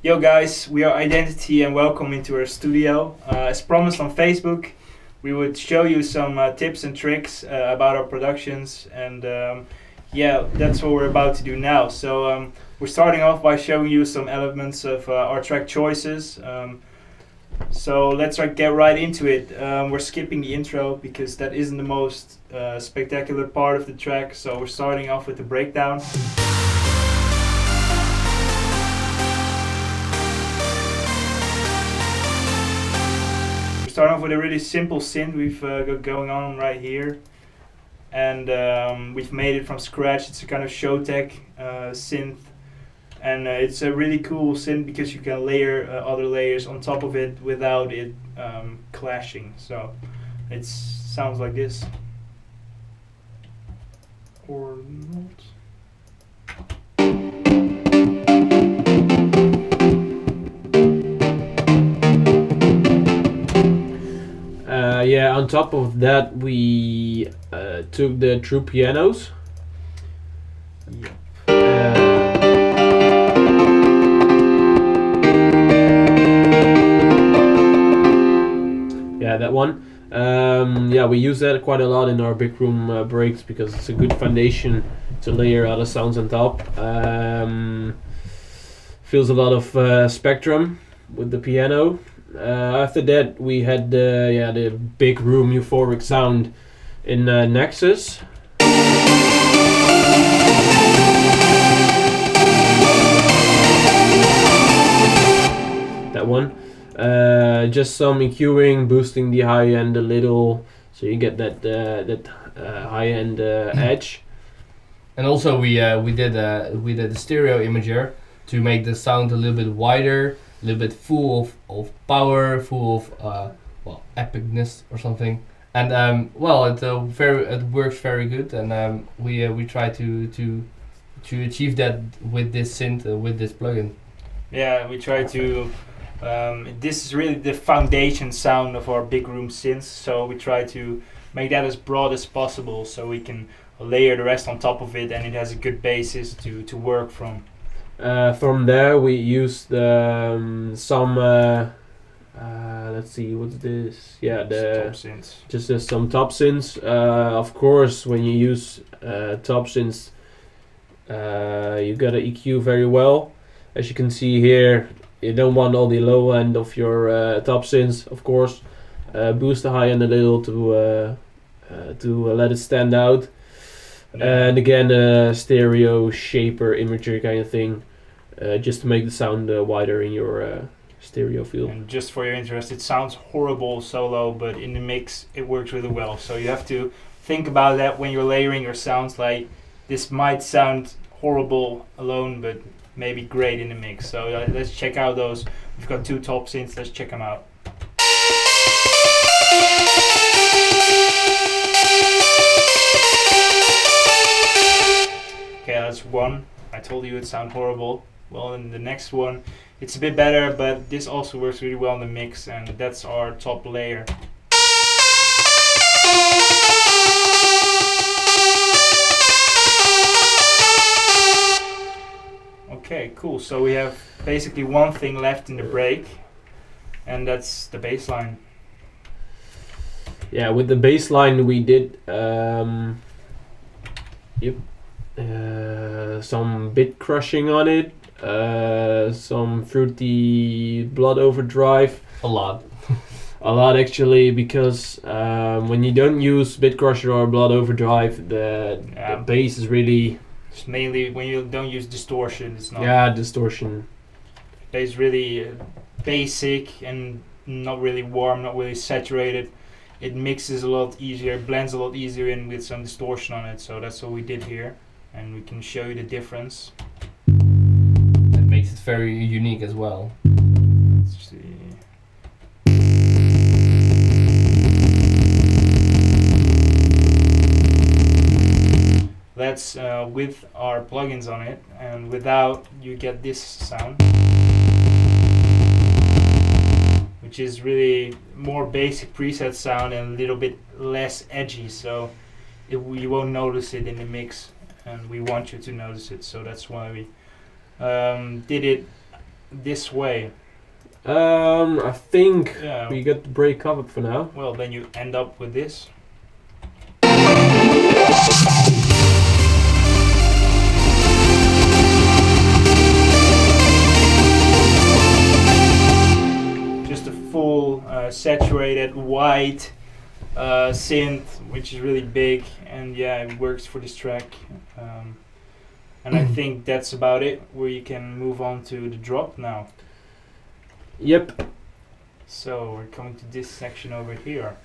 Yo guys, we are Identity and welcome into our studio. As promised on Facebook, we would show you some tips and tricks about our productions, and yeah, that's what we're about to do now. So we're starting off by showing you some elements of our track choices. So let's get right into it. We're skipping the intro because that isn't the most spectacular part of the track, so we're starting off with the breakdown. Start off with a really simple synth we've got going on right here, and we've made it from scratch. It's a kind of Showtech synth, and it's a really cool synth because you can layer other layers on top of it without it clashing. So it sounds like this, or not. Yeah, on top of that we took the true pianos. Yep. Yeah, that one. Yeah, we use that quite a lot in our big room breaks because it's a good foundation to layer other sounds on top. Feels a lot of spectrum with the piano. After that we had the big room euphoric sound in Nexus. That one. Just some EQing, boosting the high end a little, so you get that high end edge. And also we did a stereo imager to make the sound a little bit wider, a little bit full of power, full of epicness or something. And it works very good, and we try to achieve that with this synth, with this plugin. Yeah, we try to. This is really the foundation sound of our big room synths, so we try to make that as broad as possible, so we can layer the rest on top of it, and it has a good basis to work from. From there we used some let's see, what's this? Yeah, Top synths. Just some top synths. Of course, when you use top synths, you gotta EQ very well. As you can see here, you don't want all the low end of your top synths, of course. Boost the high end a little to let it stand out. And again, stereo shaper imagery kind of thing, just to make the sound wider in your stereo field. And just for your interest, it sounds horrible solo, but in the mix it works really well. So you have to think about that when you're layering your sounds. Like, this might sound horrible alone, but maybe great in the mix. So let's check out those. We've got two top synths. Let's check them out. Okay, that's one. I told you it sounded horrible. Well, in the next one, it's a bit better, but this also works really well in the mix, and that's our top layer. Okay, cool. So we have basically one thing left in the break, and that's the bass line. Yeah, with the bass line we did some bit crushing on it, some fruity blood overdrive. A lot Actually, because when you don't use bit crusher or blood overdrive, the bass is really... It's mainly when you don't use distortion. It's not. Yeah, distortion. It's really basic and not really warm, not really saturated. It mixes a lot easier, blends a lot easier in with some distortion on it. So that's what we did here, and we can show you the difference. It makes it very unique as well. Let's see. That's with our plugins on it, and without, you get this sound, which is really more basic preset sound and a little bit less edgy, so you won't notice it in the mix, and we want you to notice it, so that's why we did it this way. I think Yeah. we got the break covered for now. Well, then you end up with this. Just a full saturated white synth, which is really big, and yeah, it works for this track. And I think that's about it, where you can move on to the drop now. Yep. So we're coming to this section over here.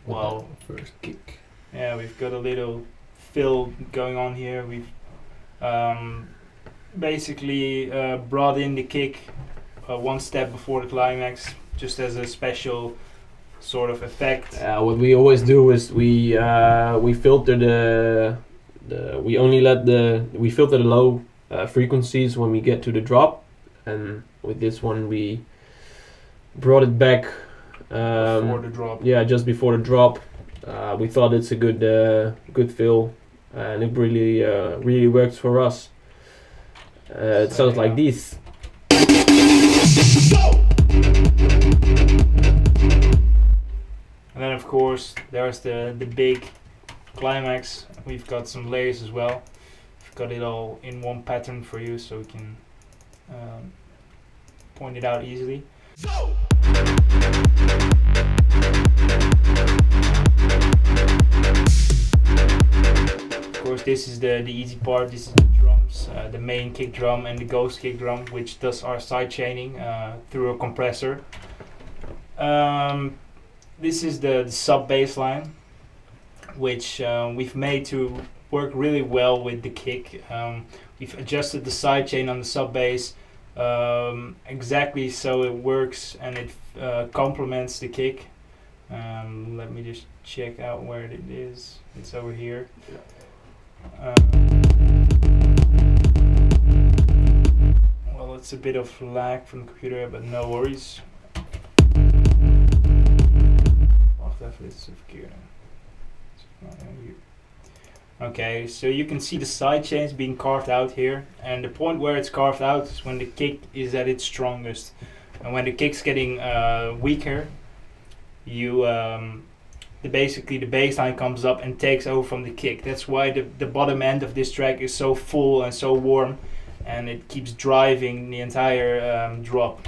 With Wow. the first kick. Yeah, we've got a little fill going on here. We've basically brought in the kick one step before the climax, just as a special sort of effect. What we always do is we filter we filter the low frequencies when we get to the drop, and with this one we brought it back Before the drop. yeah, just before the drop. We thought it's a good fill, and it really works for us. It So, sounds like yeah. this. And then of course there's the big climax. We've got some layers as well. We've got it all in one pattern for you, so we can point it out easily. Of course, this is the easy part. This is the drums, the main kick drum and the ghost kick drum, which does our side chaining through a compressor. This is the sub bass line, which we've made to work really well with the kick. We've adjusted the side chain on the sub bass exactly so it works and it complements the kick. Let me just check out where it is. It's over here. Well, it's a bit of lag from the computer, but no worries. Wacht even, dit is de verkeerde. Okay, so you can see the side chains being carved out here, and the point where it's carved out is when the kick is at its strongest, and when the kick's getting weaker, you basically the bass line comes up and takes over from the kick. That's why the bottom end of this track is so full and so warm, and it keeps driving the entire drop.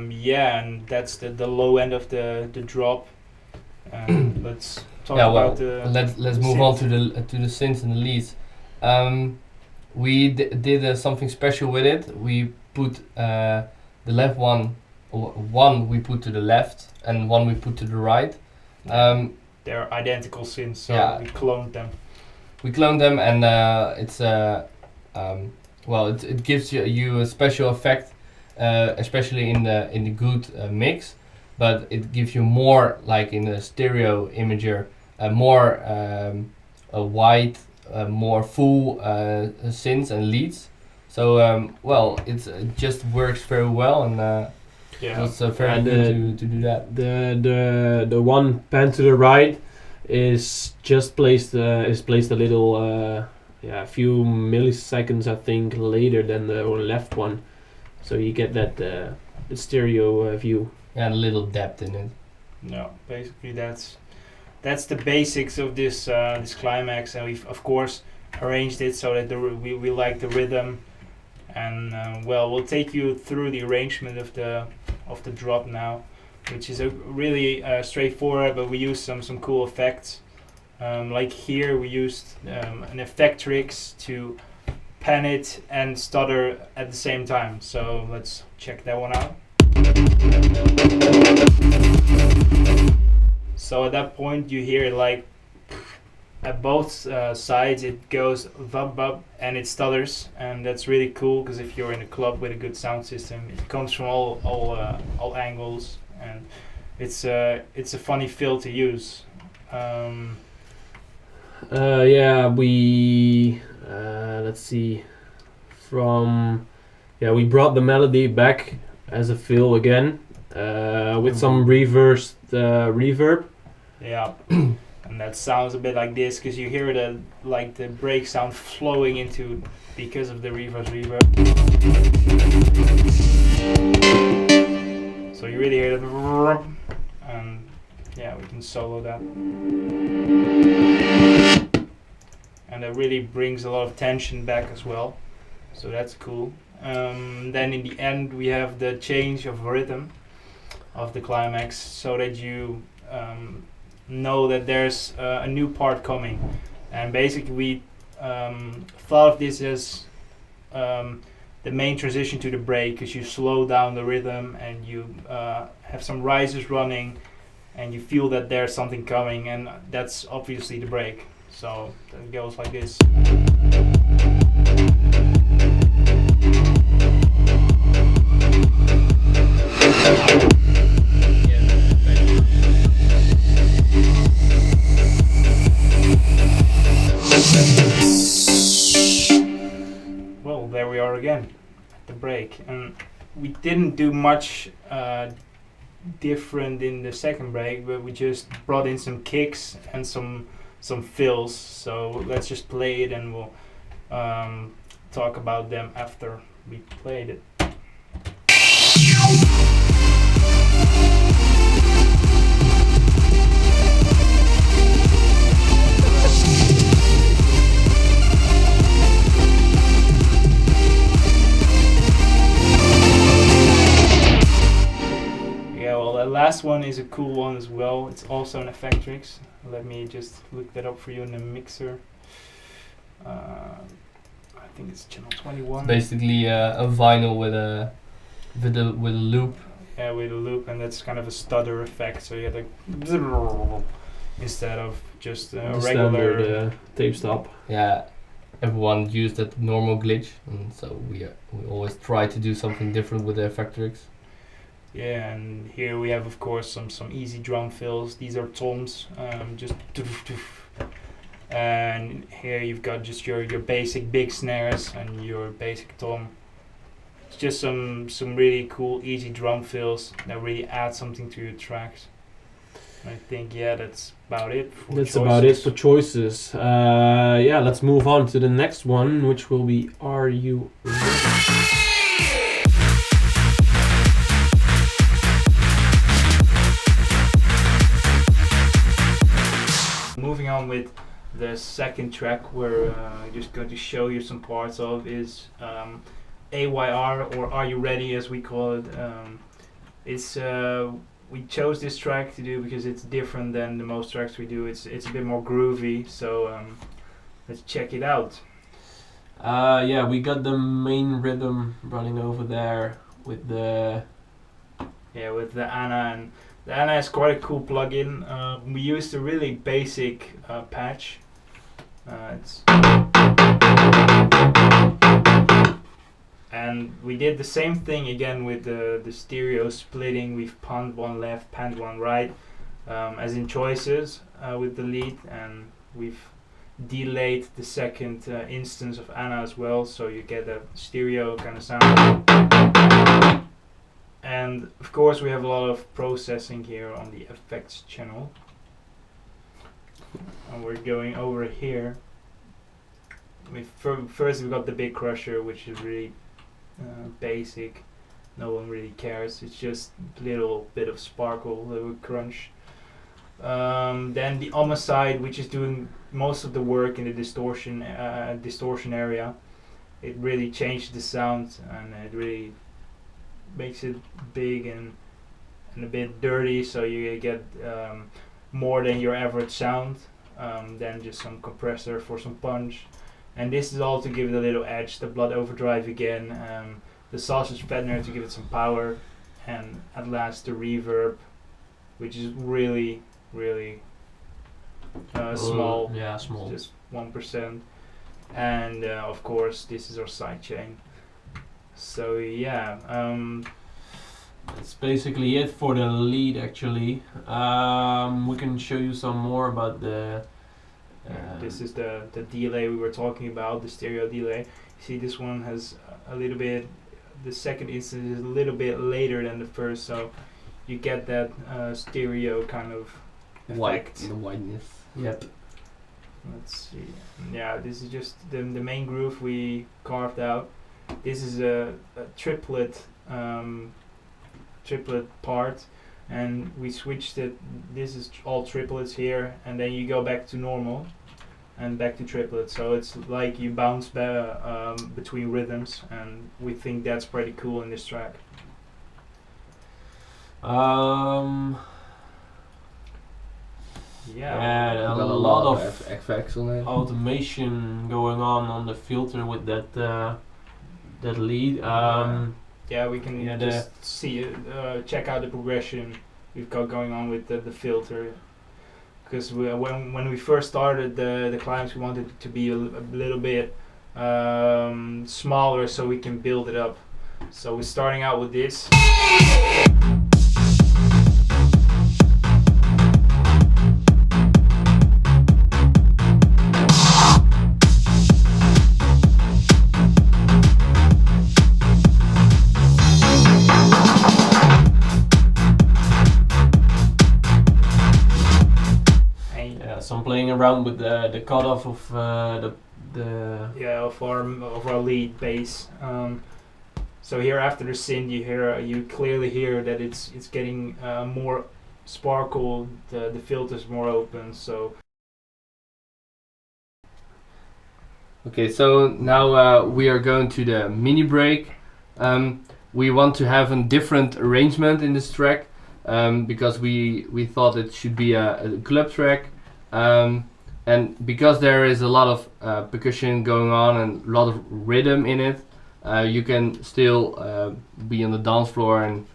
Yeah, and that's the low end of the drop. Let's talk about the. Let's move on to the synths and the leads. We did something special with it. We put the left one we put to the left and one we put to the right. They're identical synths, so Yeah. we cloned them. We cloned them, and it's it gives you a special effect, especially in the good mix, but it gives you more, like in the stereo imager, more a wide, more full synths and leads. So it just works very well, and Yeah. it's very And good to do that. The one pan to the right is just placed a little a few milliseconds, I think, later than the left one, so you get that the stereo view. And a little depth in it. No, basically that's the basics of this this climax, and we've of course arranged it so that we like the rhythm, and we'll take you through the arrangement of the drop now, which is a really straightforward, but we use some cool effects. Like here we used an Effectrix to pan it and stutter at the same time. So let's check that one out. So at that point you hear it like at both sides it goes vub vub and it stutters, and that's really cool because if you're in a club with a good sound system, it comes from all angles, and it's a funny fill to use. We let's see, we brought the melody back as a fill again with some reversed reverb. Yeah, and and that sounds a bit like this because you hear the brake sound flowing into because of the reverse reverb. So you really hear that, and yeah, we can solo that, and that really brings a lot of tension back as well. So that's cool. Then in the end we have the change of rhythm of the climax, so that you know that there's a new part coming. And basically we thought of this as the main transition to the break, because you slow down the rhythm and you have some rises running and you feel that there's something coming, and that's obviously the break. So it goes like this. Well, there we are again at the break, and we didn't do much different in the second break, but we just brought in some kicks and some fills. So let's just play it, and we'll talk about them after we played it. The last one is a cool one as well. It's also an Effectrix. Let me just look that up for you in the mixer. I think it's channel 21. It's basically a vinyl with a loop. Yeah, with a loop, and that's kind of a stutter effect. So you have like instead of just a regular standard, tape stop. Yeah, everyone used that normal glitch, and so we always try to do something different with the Effectrix. Yeah, and here we have, of course, some easy drum fills. These are toms, just and here you've got just your basic big snares and your basic tom. It's just some really cool easy drum fills that really add something to your tracks. I think that's about it for That's choices. about it for choices. Yeah, let's move on to the next one, which will be Are You Ready? Moving on with the second track, we're just going to show you some parts of is AYR, or Are You Ready as we call it. It's we chose this track to do because it's different than the most tracks we do. It's a bit more groovy, so let's check it out. Yeah, we got the main rhythm running over there with the Anna, and the Anna is quite a cool plugin. We used a really basic patch. And we did the same thing again with the stereo splitting. We've panned one left, panned one right, as in choices with the lead, and we've delayed the second instance of Anna as well, so you get a stereo kind of sound. And of course we have a lot of processing here on the effects channel, and we're going over here. First we've got the big crusher, which is really basic. No one really cares. It's just a little bit of sparkle, a little crunch. Then the homicide, which is doing most of the work in the distortion area. It really changed the sound, and it really makes it big and a bit dirty, so you get more than your average sound, then just some compressor for some punch. And this is all to give it a little edge, the blood overdrive again, the sausage fattener to give it some power, and at last the reverb, which is really small. Yeah, small. Just 1%. And of course this is our sidechain. So yeah, that's basically it for the lead actually. We can show you some more about the this is the delay we were talking about, the stereo delay. You see this one has a little bit, the second instance is a little bit later than the first, so you get that stereo kind of effect. The whiteness. Yep. Let's see. Yeah, this is just the main groove we carved out. This is a triplet part, and we switched it. This is all triplets here, and then you go back to normal and back to triplets. So it's like you bounce between rhythms, and we think that's pretty cool in this track. Yeah, Got a lot of effects on it. automation going on the filter with that lead. Yeah, we can just see check out the progression we've got going on with the filter. Because when we first started the climbs, we wanted it to be a little bit smaller so we can build it up. So we're starting out with this. So I'm playing around with the cutoff of of our lead bass. So here after the synth, you clearly hear that it's getting more sparkle. The filter's more open. So okay, so now we are going to the mini break. We want to have a different arrangement in this track because we thought it should be a club track. And because there is a lot of percussion going on and a lot of rhythm in it, you can still be on the dance floor and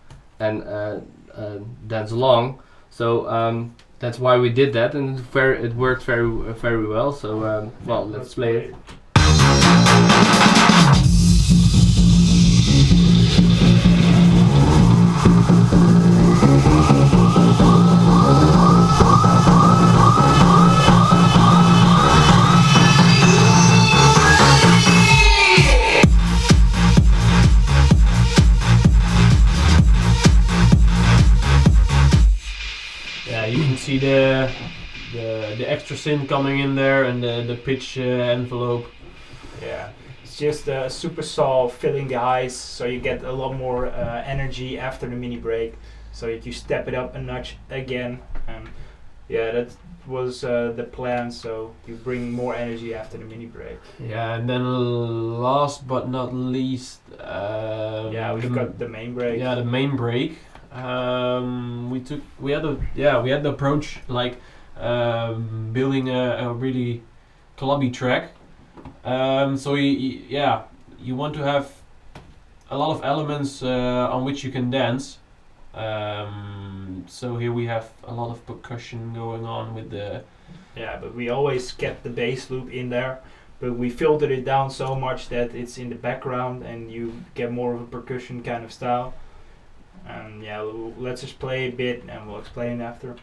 dance along. So that's why we did that, and it worked very well. So let's play it. You can see the extra synth coming in there and the pitch envelope. Yeah, it's just a super saw filling the highs, so you get a lot more energy after the mini break. So you step it up a notch again, and yeah, that was the plan. So you bring more energy after the mini break. Yeah, and then last but not least, we've got the main break. Yeah, the main break. We had the approach like building a really clubby track. So you want to have a lot of elements on which you can dance. So here we have a lot of percussion going on with the. Yeah, but we always kept the bass loop in there, but we filtered it down so much that it's in the background and you get more of a percussion kind of style. And yeah, let's just play a bit and we'll explain it after.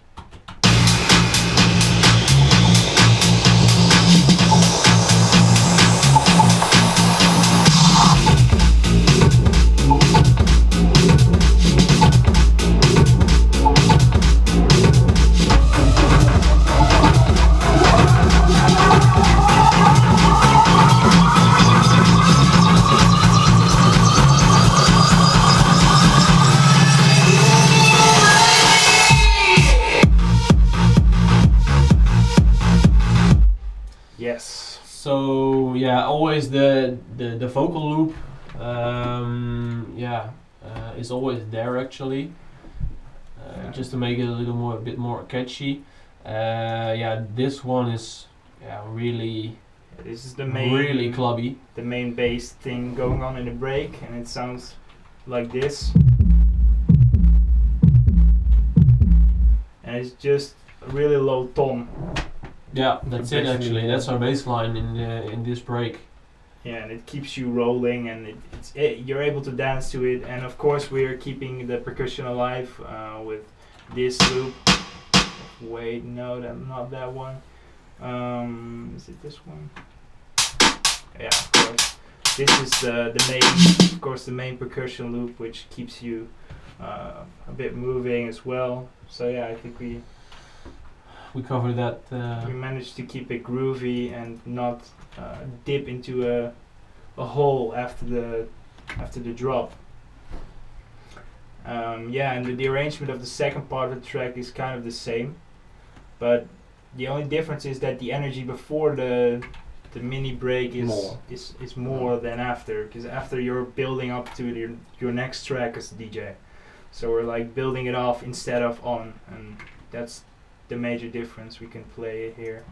Yes. So yeah, always the vocal loop, is always there actually, just to make it a bit more catchy. This one is really. This is the main. Really clubby. The main bass thing going on in the break, and it sounds like this. And it's just a really low tom. Yeah, that's it actually. That's our bass line in this break. Yeah, and it keeps you rolling, and you're able to dance to it. And of course, we're keeping the percussion alive with this loop. Wait, no, not that one. Is it this one? Yeah, of course. This is the main, of course, the main percussion loop, which keeps you a bit moving as well. So yeah, I think we we covered that. We managed to keep it groovy and not dip into a hole after the drop. And the arrangement of the second part of the track is kind of the same, but the only difference is that the energy before the mini break is more than after, because after you're building up to your next track as a DJ, so we're like building it off instead of on, and that's the major difference. We can play it here.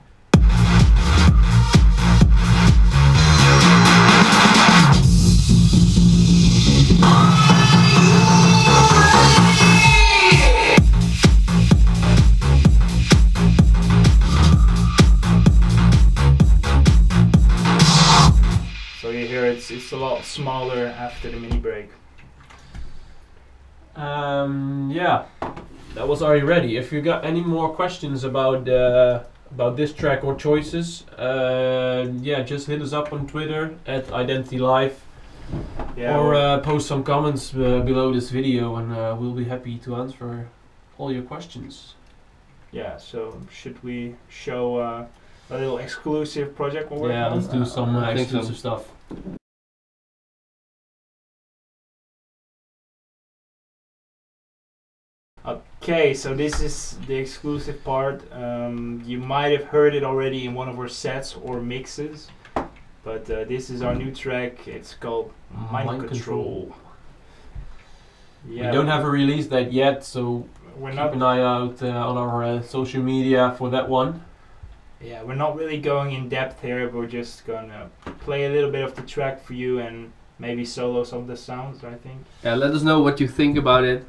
So you hear it's a lot smaller after the mini break. Yeah, that was already ready. If you got any more questions about this track or choices, just hit us up on Twitter at EyedentityLive, or post some comments below this video, and we'll be happy to answer all your questions. Yeah, so should we show a little exclusive project we're working on? Yeah, let's do some I think so. exclusive stuff. Okay, so this is the exclusive part. You might have heard it already in one of our sets or mixes, but this is our new track. It's called Mind Control. Yeah, we don't have a release date yet, so keep an eye out on our social media for that one. Yeah, we're not really going in depth here. We're just gonna play a little bit of the track for you and maybe solo some of the sounds, I think. Yeah, let us know what you think about it.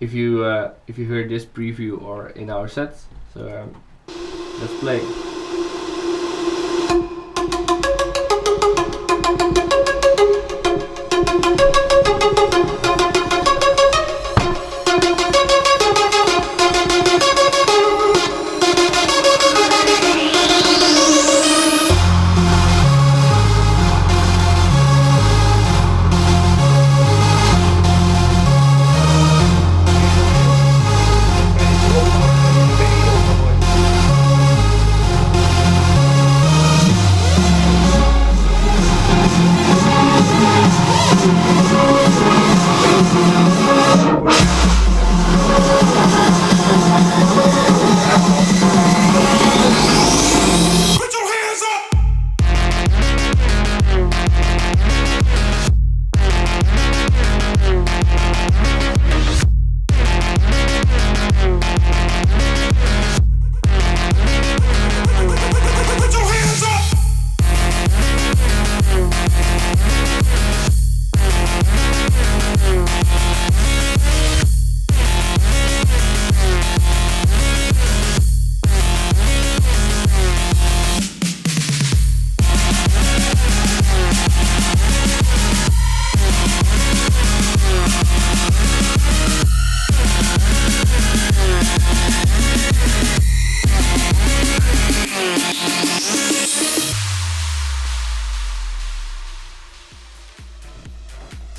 If you heard this preview or in our sets. So let's play.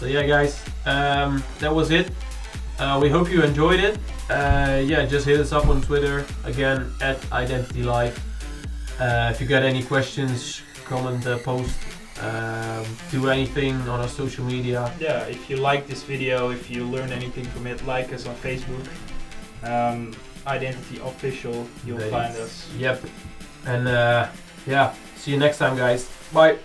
So yeah, guys, that was it. We hope you enjoyed it. Just hit us up on Twitter again at EyedentityLive. If you got any questions, comment, post, do anything on our social media. Yeah, if you like this video, if you learned anything from it, like us on Facebook. Identity Official, you'll find us. Yep. And see you next time, guys. Bye.